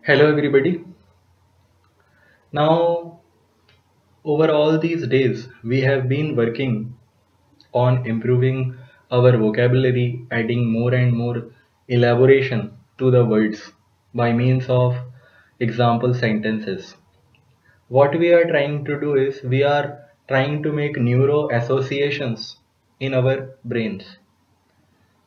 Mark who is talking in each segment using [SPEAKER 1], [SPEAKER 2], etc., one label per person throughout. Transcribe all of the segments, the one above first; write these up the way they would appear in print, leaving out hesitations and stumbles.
[SPEAKER 1] Hello everybody. Now, over all these days, we have been working on improving our vocabulary, adding more and more elaboration to the words by means of example sentences. What we are trying to do is we are trying to make neuro associations in our brains,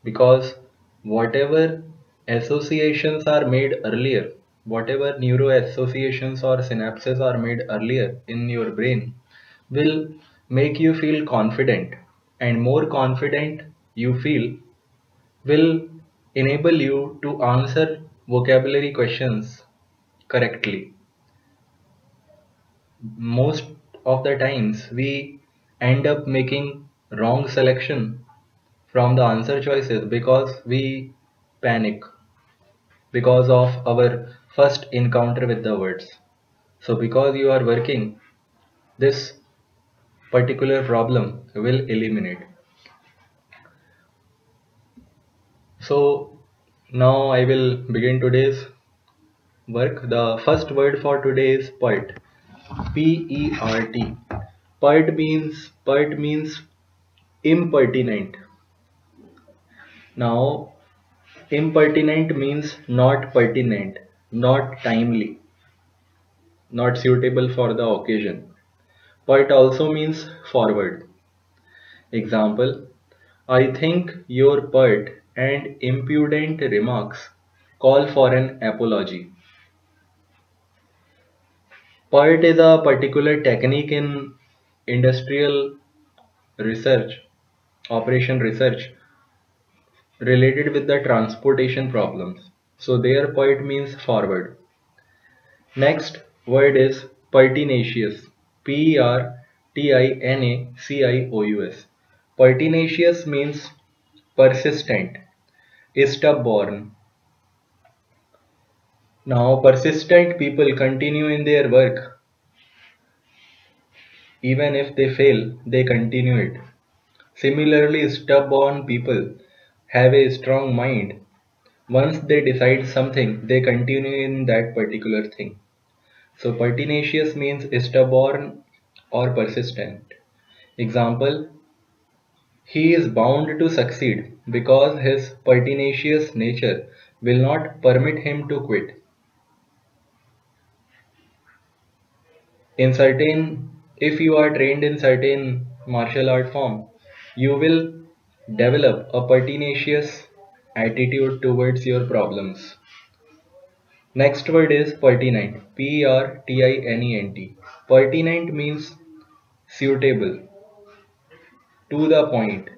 [SPEAKER 1] because whatever associations are made earlier, whatever neuro associations or synapses are made earlier in your brain will make you feel confident, and more confident you feel will enable you to answer vocabulary questions correctly. Most of the times we end up making wrong selection from the answer choices because we panic because of our first encounter with the words. So because you are working, this particular problem will eliminate. So now I will begin today's work. The first word for today is pert. P-E-R-T. Pert means impertinent. Now impertinent means not pertinent, not timely, not suitable for the occasion. Pert also means forward. Example: I think your pert and impudent remarks call for an apology. Pert is a particular technique in industrial research, operation research related with the transportation problems. So there pert means forward. Next word is pertinacious. Pertinacious. Pertinacious means persistent, stubborn. Now persistent people continue in their work. Even if they fail, they continue it. Similarly, stubborn people have a strong mind. Once they decide something, they continue in that particular thing. So pertinacious means stubborn or persistent. Example: he is bound to succeed because his pertinacious nature will not permit him to quit. If you are trained in certain martial art form, you will develop a pertinacious attitude towards your problems. Next word is pertinent. Pertinent. Pertinent means suitable, to the point.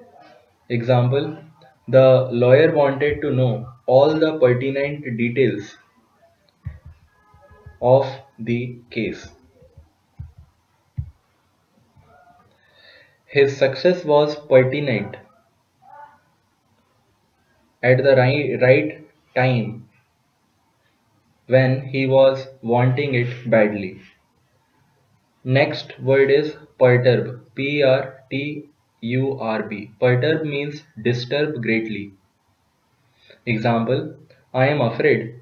[SPEAKER 1] Example: the lawyer wanted to know all the pertinent details of the case. His success was pertinent at the right time when he was wanting it badly. Next word is perturb. Perturb. Perturb means disturb greatly. Example: I am afraid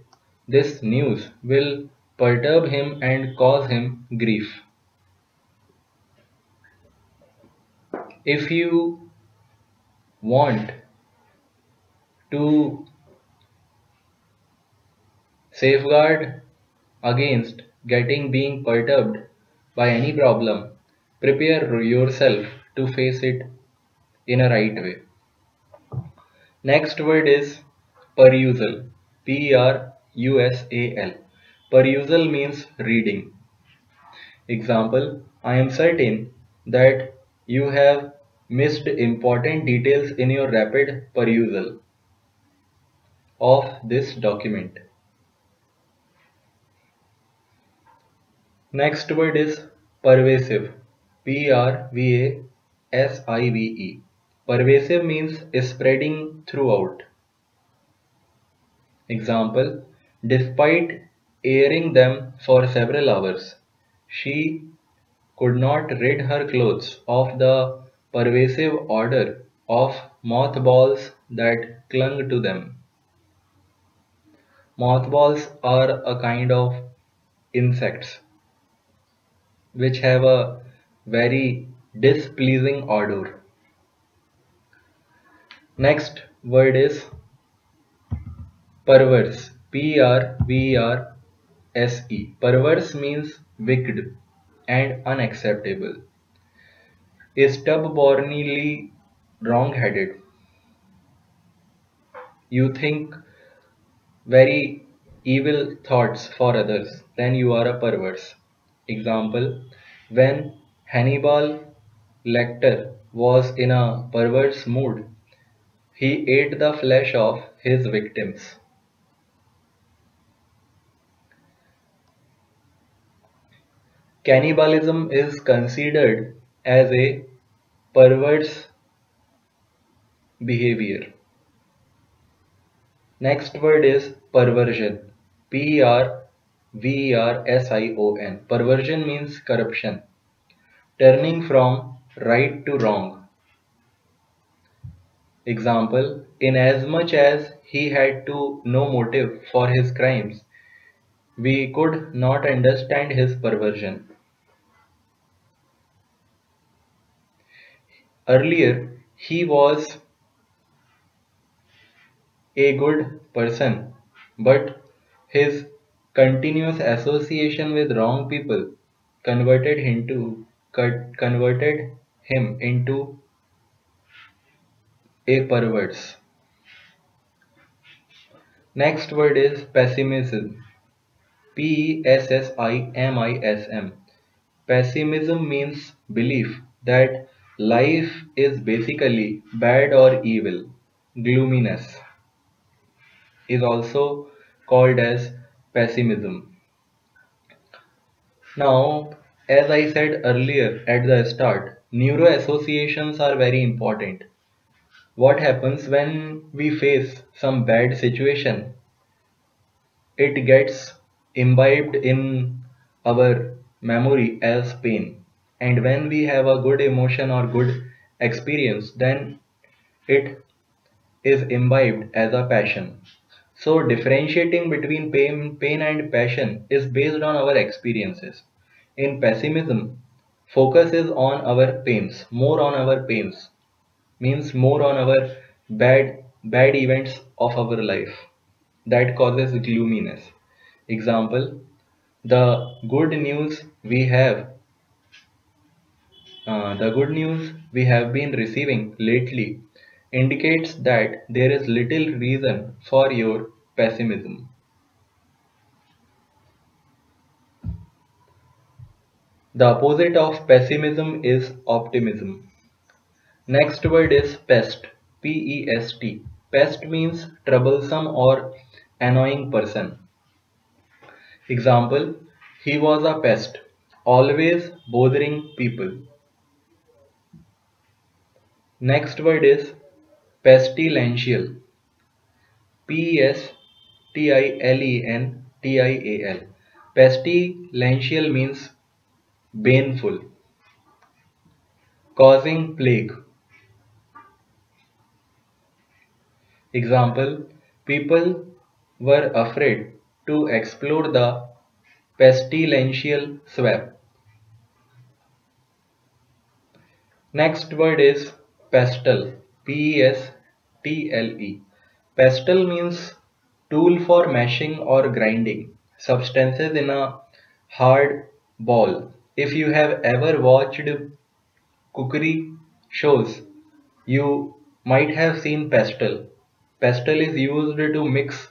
[SPEAKER 1] this news will perturb him and cause him grief. If you want to safeguard against getting being perturbed by any problem, prepare yourself to face it in a right way. Next word is perusal. Perusal. Perusal means reading. Example: I am certain that you have missed important details in your rapid perusal of this document. Next word is pervasive. Pervasive. Pervasive means spreading throughout. Example: despite airing them for several hours, she could not rid her clothes of the pervasive odor of mothballs that clung to them. Mothballs are a kind of insects which have a very displeasing odor. Next word is perverse. Perverse. Perverse means wicked and unacceptable. Stubbornly wrong-headed. You think very evil thoughts for others, then you are a perverse. Example, when Hannibal Lecter was in a perverse mood, he ate the flesh of his victims. Cannibalism is considered as a perverse behavior. Next word is perversion. Perversion. Perversion means corruption, turning from right to wrong. Example, inasmuch as he had to no motive for his crimes, we could not understand his perversion. Earlier, he was a good person, but his continuous association with wrong people converted him into a perverse. Next word is pessimism. Pessimism. Pessimism means belief that life is basically bad or evil. Gloominess is also called as pessimism. Now, as I said earlier at the start, neuro associations are very important. What happens when we face some bad situation? It gets imbibed in our memory as pain. And when we have a good emotion or good experience, then it is imbibed as a passion. So differentiating between pain and passion is based on our experiences. In pessimism, focus is on our pains, more on our pains, means more on our bad events of our life that causes gloominess. Example, the good news we have the good news we have been receiving lately indicates that there is little reason for your pessimism. The opposite of pessimism is optimism. Next word is pest. Pest. Pest means troublesome or annoying person. Example, he was a pest, always bothering people. Next word is pestilential. Pestilential. Pestilential means baneful, causing plague. Example, people were afraid to explore the pestilential swamp. Next word is pestle. Pestle. Pestle means tool for mashing or grinding substances in a hard ball. If you have ever watched cookery shows, you might have seen pestle. Pestle is used to mix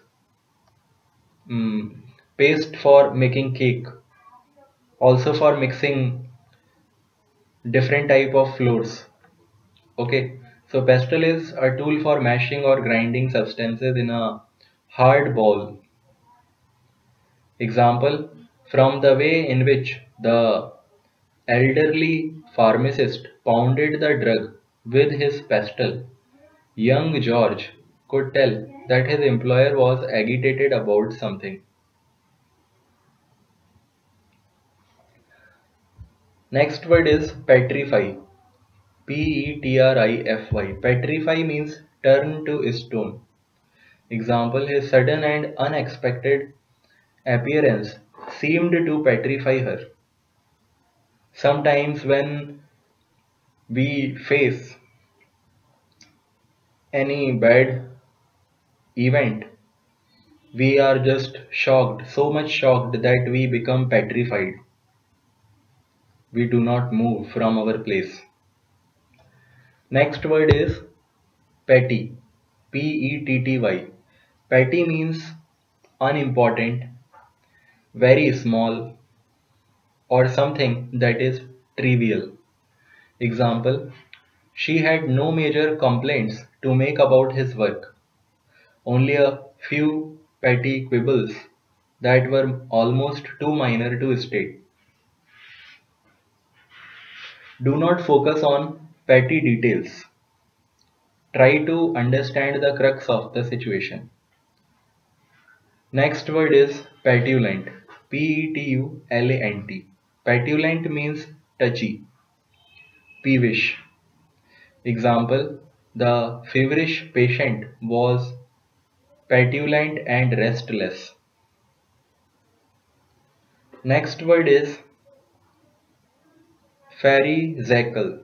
[SPEAKER 1] mm, paste for making cake, also for mixing different type of flours. Okay, so pestle is a tool for mashing or grinding substances in a hard ball. Example, from the way in which the elderly pharmacist pounded the drug with his pestle, young George could tell that his employer was agitated about something. Next word is petrify. Petrify. Petrify means turn to stone. Example, his sudden and unexpected appearance seemed to petrify her. Sometimes, when we face any bad event, we are just shocked, so much shocked that we become petrified. We do not move from our place. Next word is petty. Petty. Petty means unimportant, very small, or something that is trivial. Example, she had no major complaints to make about his work, only a few petty quibbles that were almost too minor to state. Do not focus on petty details. Try to understand the crux of the situation. Next word is petulant. Petulant. Petulant means touchy, peevish. Example, the feverish patient was petulant and restless. Next word is Pharisaical.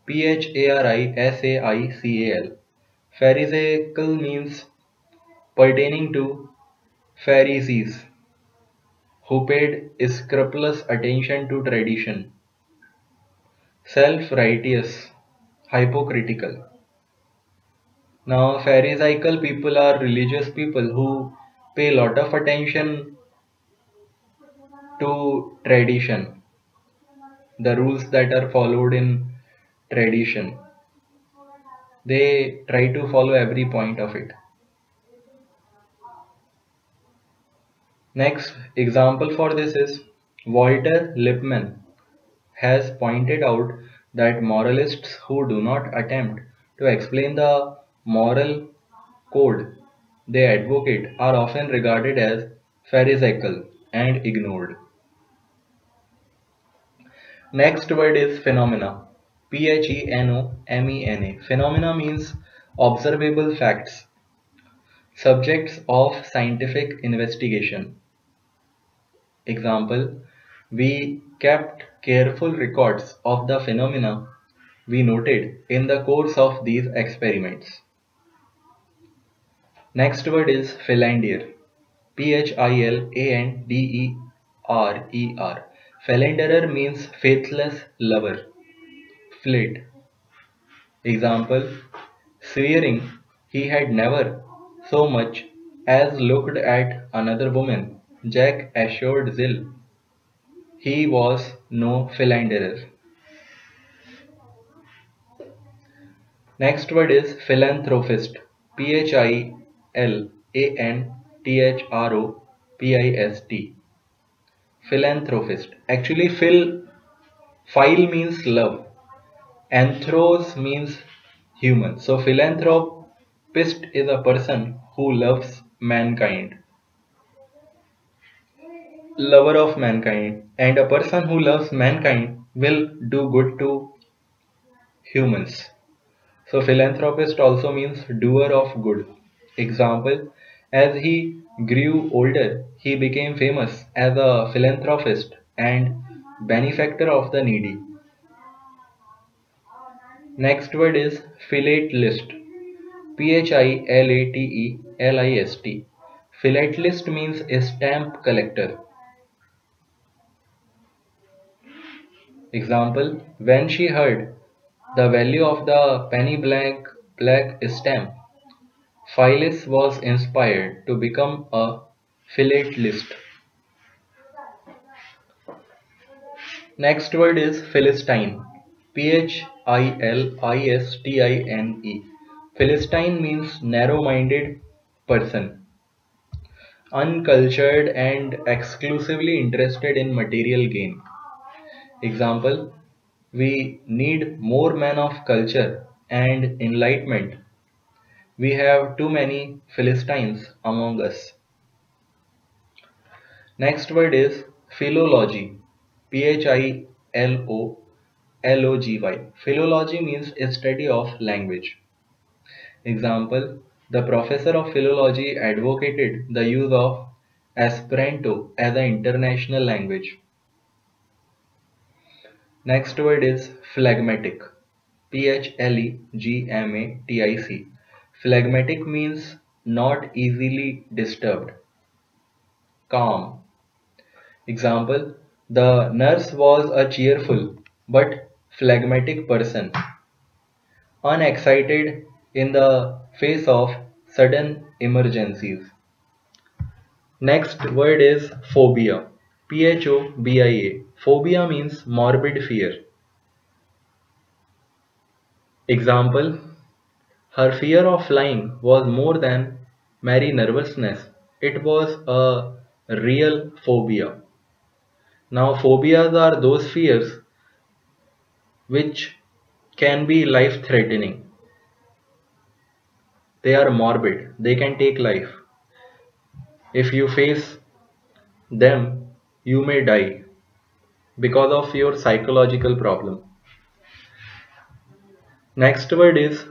[SPEAKER 1] Pharisaical. Pharisaical means pertaining to Pharisees who paid scrupulous attention to tradition. Self-righteous, hypocritical. Now, Pharisaical people are religious people who pay a lot of attention to tradition, the rules that are followed in tradition. They try to follow every point of it. Next example for this is Walter Lippmann has pointed out that moralists who do not attempt to explain the moral code they advocate are often regarded as pharisaical and ignored. Next word is phenomena. Phenomena. Phenomena means observable facts, subjects of scientific investigation. Example, we kept careful records of the phenomena we noted in the course of these experiments. Next word is philanderer. Philanderer. Philanderer means faithless lover. Flit. Example, swearing he had never so much as looked at another woman, Jack assured Zill he was no philanderer. Next word is philanthropist. Philantropist. Philanthropist. Actually, phile means love. Anthros means human. So philanthropist is a person who loves mankind. Lover of mankind. And a person who loves mankind will do good to humans. So philanthropist also means doer of good. Example, as he grew older, he became famous as a philanthropist and benefactor of the needy. Next word is philatelist. Philatelist. Philatelist means a stamp collector. Example, when she heard the value of the penny black stamp, Phyllis was inspired to become a philatelist. Next word is Philistine. Philistine. Philistine means narrow-minded person, uncultured and exclusively interested in material gain. Example, we need more men of culture and enlightenment. We have too many Philistines among us. Next word is philology. Philology. Philology means a study of language. Example, The professor of philology advocated the use of Esperanto as an international language. Next word is phlegmatic. Phlegmatic. Phlegmatic means not easily disturbed, calm. Example: the nurse was a cheerful but phlegmatic person, unexcited in the face of sudden emergencies. Next word is phobia. Phobia. Phobia means morbid fear. Example: her fear of flying was more than mere nervousness. It was a real phobia. Now, phobias are those fears which can be life threatening. They are morbid, they can take life. If you face them, you may die because of your psychological problem. Next word is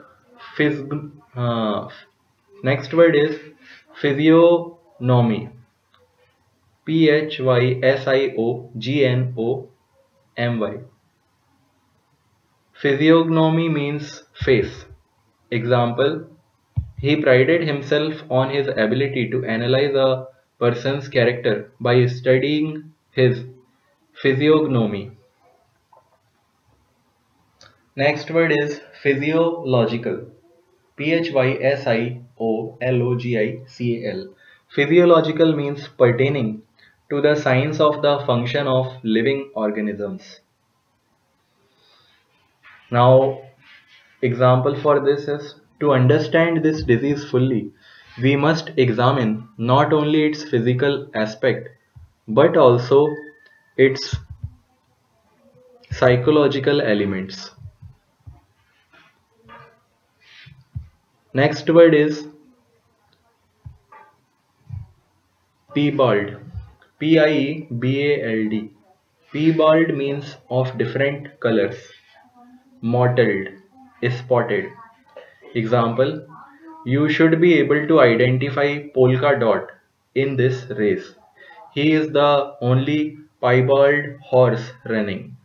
[SPEAKER 1] phys- uh, next word is physiognomy. Physiognomy. Physiognomy means face. Example: he prided himself on his ability to analyze a person's character by studying his physiognomy. Next word is physiological. Physiological. Physiological means pertaining to the science of the function of living organisms. Now, example for this is: to understand this disease fully, we must examine not only its physical aspect but also its psychological elements. Next word is piebald. Piebald. Piebald means of different colors, mottled, spotted. Example: you should be able to identify Polka Dot in this race. He is the only piebald horse running.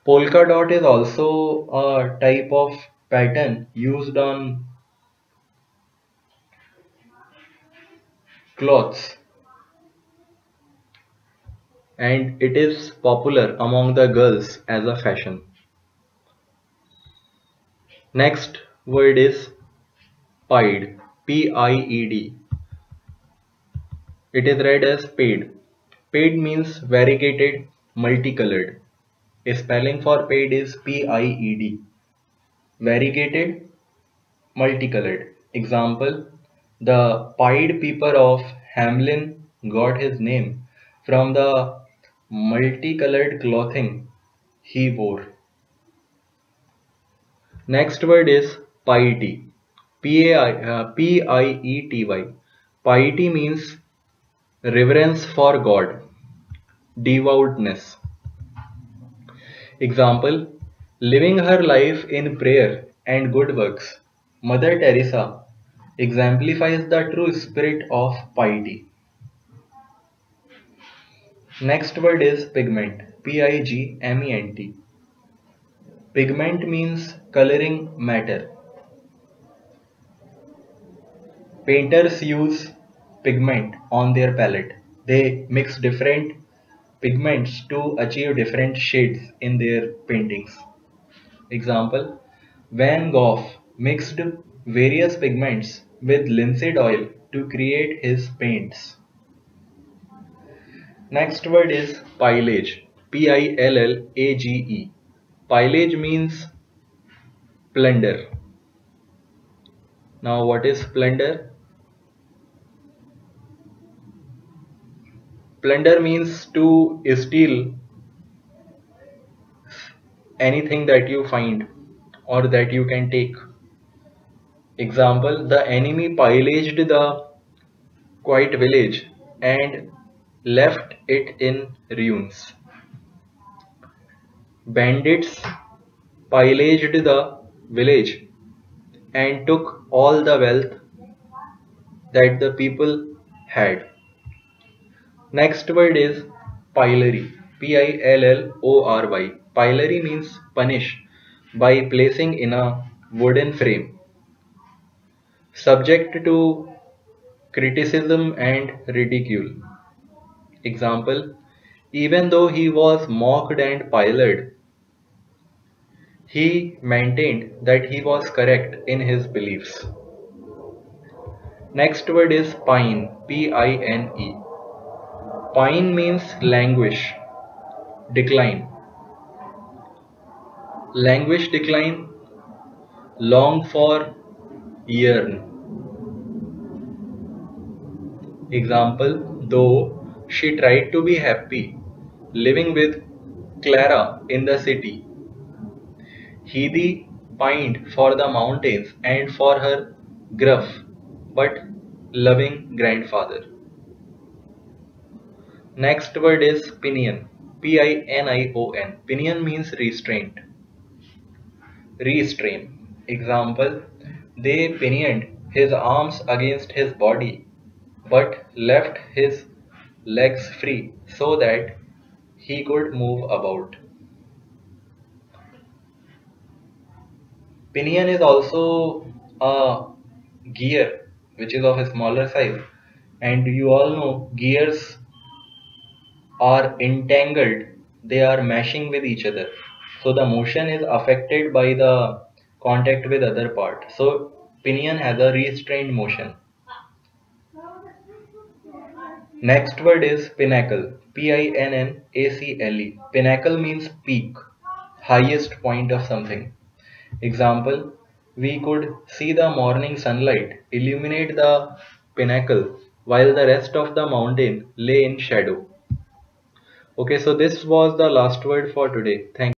[SPEAKER 1] Polka dot is also a type of pattern used on clothes, and it is popular among the girls as a fashion. Next word is pied. Pied. It is read as paid. Paid means variegated, multicolored. A spelling for paid is pied. Variegated, multicolored. Example: the pied piper of Hamelin got his name from the multicolored clothing he wore. Next word is piety. Piety. Piety means reverence for God, devoutness. Example: living her life in prayer and good works, Mother Teresa exemplifies the true spirit of piety. Next word is pigment. Pigment. Pigment means coloring matter. Painters use pigment on their palette. They mix different pigments to achieve different shades in their paintings. Example: Van Gogh mixed various pigments with linseed oil to create his paints. Next word is pillage. Pillage. Pillage means plunder. Now, what is plunder? Plunder means to steal anything that you find or that you can take. Example: the enemy pillaged the quiet village and left it in ruins. Bandits pillaged the village and took all the wealth that the people had. Next word is pillory. Pillory. Pillory means punish by placing in a wooden frame, subject to criticism and ridicule. Example, even though he was mocked and pillared, he maintained that he was correct in his beliefs. Next word is pine. Pine. Pine means languish, decline. Languish, decline, long for, yearn. Example, though she tried to be happy living with Clara in the city, Hedi pined for the mountains and for her gruff but loving grandfather. Next word is pinion. Pinion. Pinion means restraint. Restrain. Example, they pinioned his arms against his body but left his legs free so that he could move about. Pinion is also a gear which is of a smaller size, and you all know gears are entangled, they are mashing with each other. So the motion is affected by the contact with other part. So pinion has a restrained motion. Next word is pinnacle. Pinnacle. Pinnacle means peak, highest point of something. Example, we could see the morning sunlight illuminate the pinnacle while the rest of the mountain lay in shadow. Okay, so this was the last word for today. Thank